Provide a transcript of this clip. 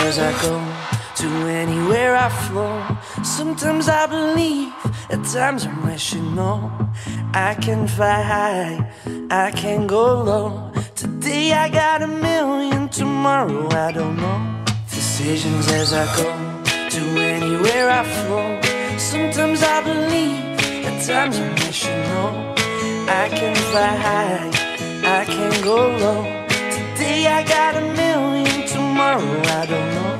as I go, to anywhere I flow. Sometimes I believe, at times I'm rational. I can fly high, I can go low. Today I got a million, tomorrow I don't know. Decisions as I go, to anywhere I flow. Sometimes I believe, at times I'm rational. I can fly high, I can go low. Today I got a million, tomorrow I don't know.